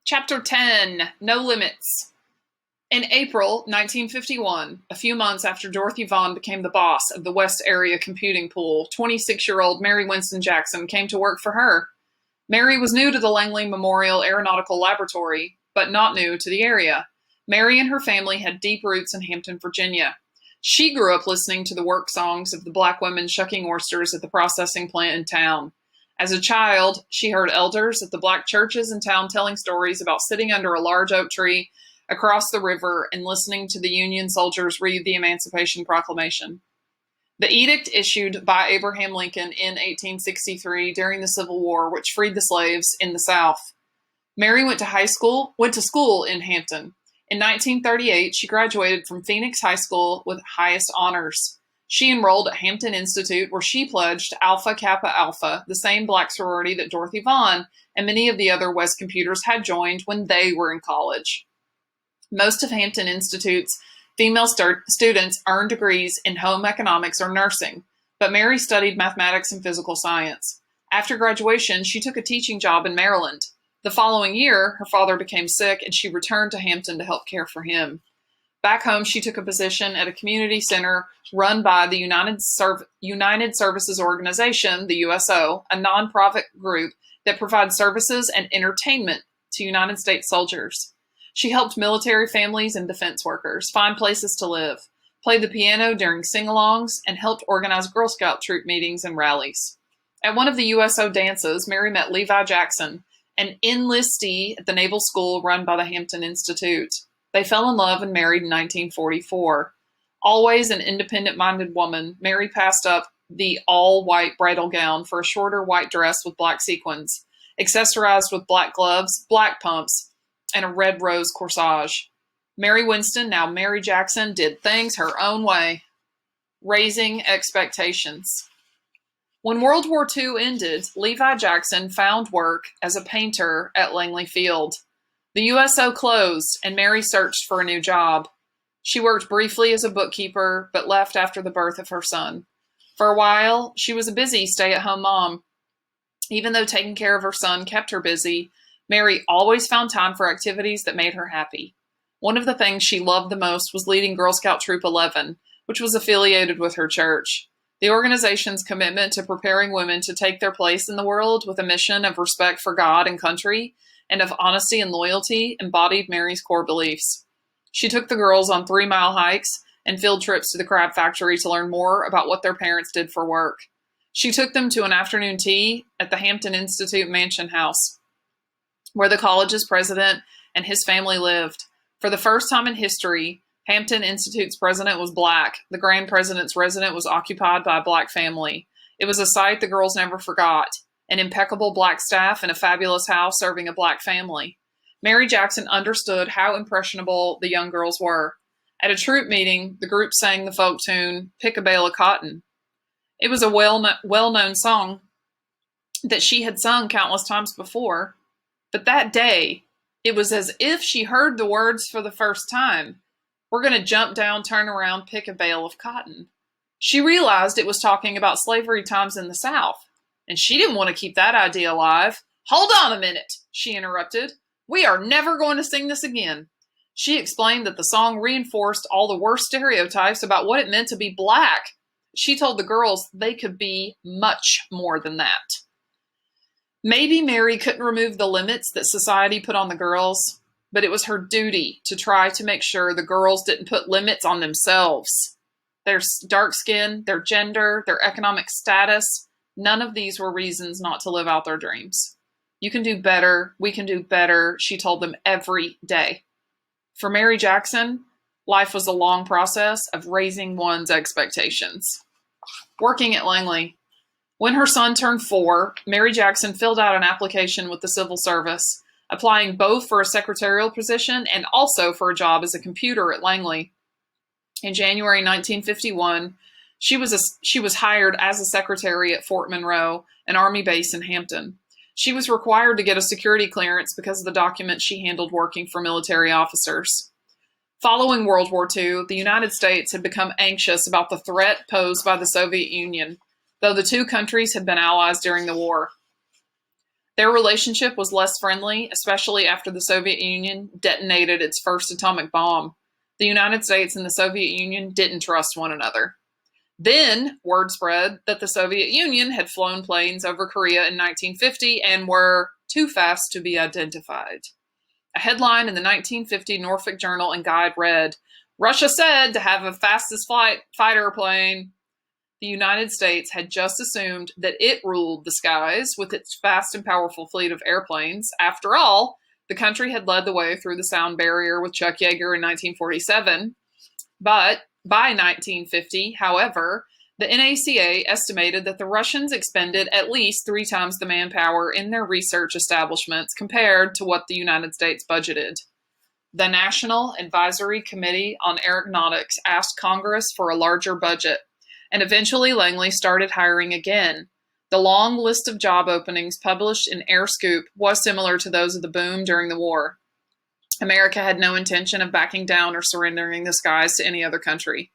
Chapter 10, No Limits. In April 1951, a few months after Dorothy Vaughan became the boss of the West Area Computing Pool, 26-year-old Mary Winston Jackson came to work for her. Mary was new to the Langley Memorial Aeronautical Laboratory, but not new to the area. Mary and her family had deep roots in Hampton, Virginia. She grew up listening to the work songs of the black women shucking oysters at the processing plant in town. As a child, she heard elders at the black churches in town telling stories about sitting under a large oak tree across the river and listening to the Union soldiers read the Emancipation Proclamation. The edict issued by Abraham Lincoln in 1863 during the Civil War, which freed the slaves in the South. Mary went to school in Hampton. In 1938, she graduated from Phoenix High School with highest honors. She enrolled at Hampton Institute, where she pledged Alpha Kappa Alpha, the same black sorority that Dorothy Vaughan and many of the other West computers had joined when they were in college. Most of Hampton Institute's female students earned degrees in home economics or nursing, but Mary studied mathematics and physical science. After graduation, she took a teaching job in Maryland. The following year, her father became sick and she returned to Hampton to help care for him. Back home, she took a position at a community center run by the United Services Organization, the USO, a nonprofit group that provides services and entertainment to United States soldiers. She helped military families and defense workers find places to live, played the piano during sing-alongs, and helped organize Girl Scout troop meetings and rallies. At one of the USO dances, Mary met Levi Jackson, an enlistee at the Naval School run by the Hampton Institute. They fell in love and married in 1944. Always an independent-minded woman, Mary passed up the all-white bridal gown for a shorter white dress with black sequins, accessorized with black gloves, black pumps, and a red rose corsage. Mary Winston, now Mary Jackson, did things her own way, raising expectations. When World War II ended, Levi Jackson found work as a painter at Langley Field. The USO closed, and Mary searched for a new job. She worked briefly as a bookkeeper, but left after the birth of her son. For a while, she was a busy stay-at-home mom. Even though taking care of her son kept her busy, Mary always found time for activities that made her happy. One of the things she loved the most was leading Girl Scout Troop 11, which was affiliated with her church. The organization's commitment to preparing women to take their place in the world with a mission of respect for God and country and of honesty and loyalty embodied Mary's core beliefs. She took the girls on 3-mile hikes and field trips to the crab factory to learn more about what their parents did for work. She took them to an afternoon tea at the Hampton Institute Mansion House, where the college's president and his family lived. For the first time in history, Hampton Institute's president was black. The grand president's residence was occupied by a black family. It was a sight the girls never forgot. An impeccable black staff and a fabulous house serving a black family. Mary Jackson understood how impressionable the young girls were. At a troop meeting, the group sang the folk tune, "Pick a Bale of Cotton." It was a well-known song that she had sung countless times before, but that day, it was as if she heard the words for the first time. We're going to jump down, turn around, pick a bale of cotton. She realized it was talking about slavery times in the South, and she didn't want to keep that idea alive. "Hold on a minute," she interrupted. "We are never going to sing this again." She explained that the song reinforced all the worst stereotypes about what it meant to be black. She told the girls they could be much more than that. Maybe Mary couldn't remove the limits that society put on the girls, but it was her duty to try to make sure the girls didn't put limits on themselves. Their dark skin, their gender, their economic status, none of these were reasons not to live out their dreams. "You can do better. We can do better," she told them every day. For Mary Jackson, life was a long process of raising one's expectations. Working at Langley. When her son turned 4, Mary Jackson filled out an application with the civil service, applying both for a secretarial position and also for a job as a computer at Langley. In January 1951, she was hired as a secretary at Fort Monroe, an Army base in Hampton. She was required to get a security clearance because of the documents she handled working for military officers. Following World War II, the United States had become anxious about the threat posed by the Soviet Union, though the two countries had been allies during the war. Their relationship was less friendly, especially after the Soviet Union detonated its first atomic bomb. The United States and the Soviet Union didn't trust one another. Then, word spread that the Soviet Union had flown planes over Korea in 1950 and were too fast to be identified. A headline in the 1950 Norfolk Journal and Guide read, "Russia said to have a fastest fighter plane." The United States had just assumed that it ruled the skies with its fast and powerful fleet of airplanes. After all, the country had led the way through the sound barrier with Chuck Yeager in 1947. But by 1950, however, the NACA estimated that the Russians expended at least 3 times the manpower in their research establishments compared to what the United States budgeted. The National Advisory Committee on Aeronautics asked Congress for a larger budget, and eventually Langley started hiring again. The long list of job openings published in Air Scoop was similar to those of the boom during the war. America had no intention of backing down or surrendering the skies to any other country.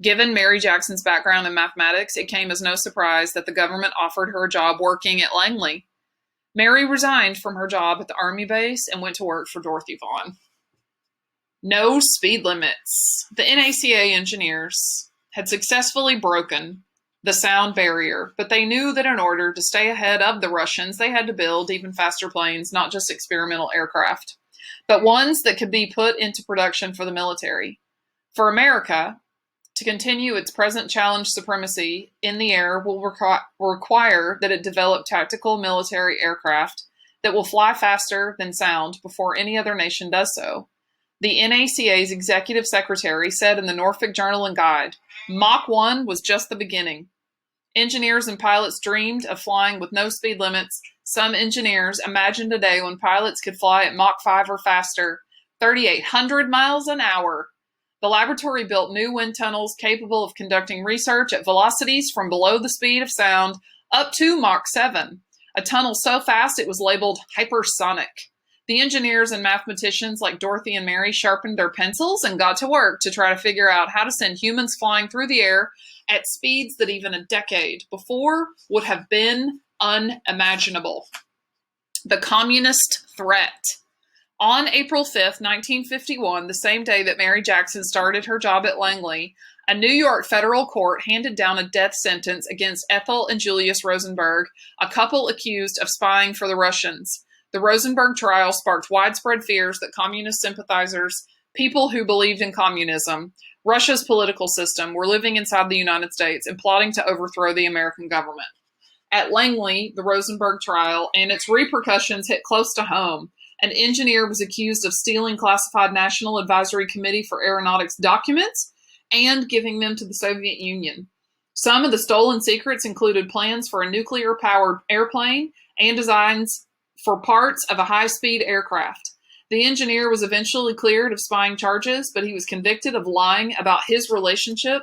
Given Mary Jackson's background in mathematics, it came as no surprise that the government offered her a job working at Langley. Mary resigned from her job at the Army base and went to work for Dorothy Vaughan. No speed limits. The NACA engineers had successfully broken the sound barrier, but they knew that in order to stay ahead of the Russians, they had to build even faster planes, not just experimental aircraft, but ones that could be put into production for the military. For America to continue its present challenge supremacy in the air will require that it develop tactical military aircraft that will fly faster than sound before any other nation does so. The NACA's executive secretary said in the Norfolk Journal and Guide, Mach 1 was just the beginning. Engineers and pilots dreamed of flying with no speed limits. Some engineers imagined a day when pilots could fly at Mach 5 or faster, 3,800 miles an hour. The laboratory built new wind tunnels capable of conducting research at velocities from below the speed of sound up to Mach 7, a tunnel so fast it was labeled hypersonic. The engineers and mathematicians like Dorothy and Mary sharpened their pencils and got to work to try to figure out how to send humans flying through the air at speeds that even a decade before would have been unimaginable. The communist threat. On April 5th, 1951, the same day that Mary Jackson started her job at Langley, a New York federal court handed down a death sentence against Ethel and Julius Rosenberg, a couple accused of spying for the Russians. The Rosenberg trial sparked widespread fears that communist sympathizers, people who believed in communism, Russia's political system, were living inside the United States and plotting to overthrow the American government. At Langley, the Rosenberg trial and its repercussions hit close to home. An engineer was accused of stealing classified National Advisory Committee for Aeronautics documents and giving them to the Soviet Union. Some of the stolen secrets included plans for a nuclear-powered airplane and designs for parts of a high-speed aircraft. The engineer was eventually cleared of spying charges, but he was convicted of lying about his relationship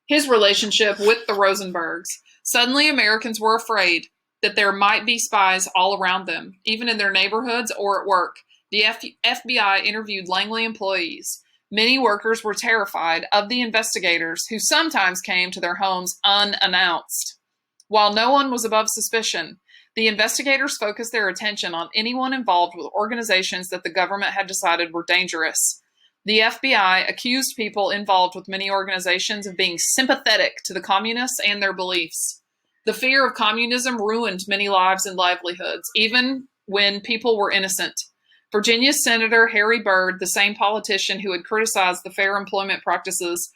with the Rosenbergs. Suddenly, Americans were afraid that there might be spies all around them, even in their neighborhoods or at work. The FBI interviewed Langley employees. Many workers were terrified of the investigators, who sometimes came to their homes unannounced. While no one was above suspicion, the investigators focused their attention on anyone involved with organizations that the government had decided were dangerous. The FBI accused people involved with many organizations of being sympathetic to the communists and their beliefs. The fear of communism ruined many lives and livelihoods, even when people were innocent. Virginia Senator Harry Byrd, the same politician who had criticized the Fair Employment Practices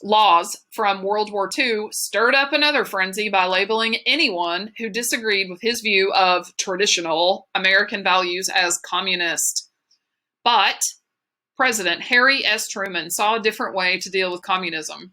laws from World War II, stirred up another frenzy by labeling anyone who disagreed with his view of traditional American values as communist. But President Harry S. Truman saw a different way to deal with communism.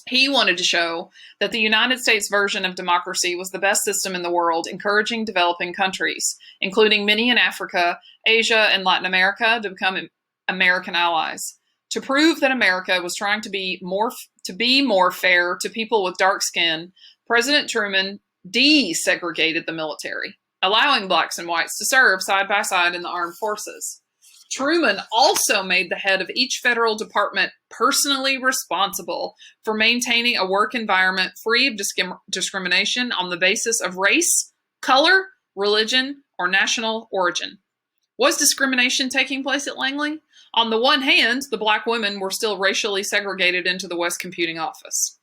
He wanted to show that the United States version of democracy was the best system in the world, encouraging developing countries, including many in Africa, Asia, and Latin America, to become American allies. To prove that America was trying to be more fair to people with dark skin, President Truman desegregated the military, allowing blacks and whites to serve side by side in the armed forces. Truman also made the head of each federal department personally responsible for maintaining a work environment free of discrimination on the basis of race, color, religion, or national origin. Was discrimination taking place at Langley? On the one hand, the black women were still racially segregated into the West Computing office.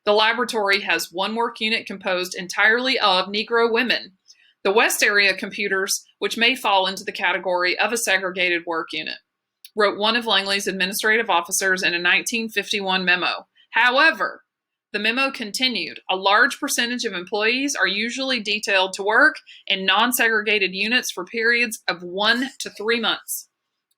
The laboratory has one work unit composed entirely of Negro women. The West area computers, which may fall into the category of a segregated work unit, wrote one of Langley's administrative officers in a 1951 memo. However, the memo continued. A large percentage of employees are usually detailed to work in non-segregated units for periods of 1 to 3 months.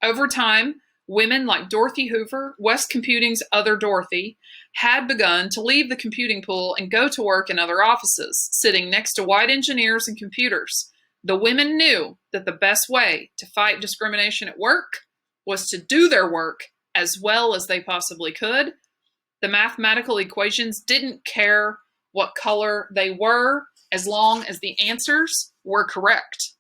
Over time, women like Dorothy Hoover, West Computing's other Dorothy, had begun to leave the computing pool and go to work in other offices, sitting next to white engineers and computers. The women knew that the best way to fight discrimination at work was to do their work as well as they possibly could. The mathematical equations didn't care what color they were as long as the answers were correct.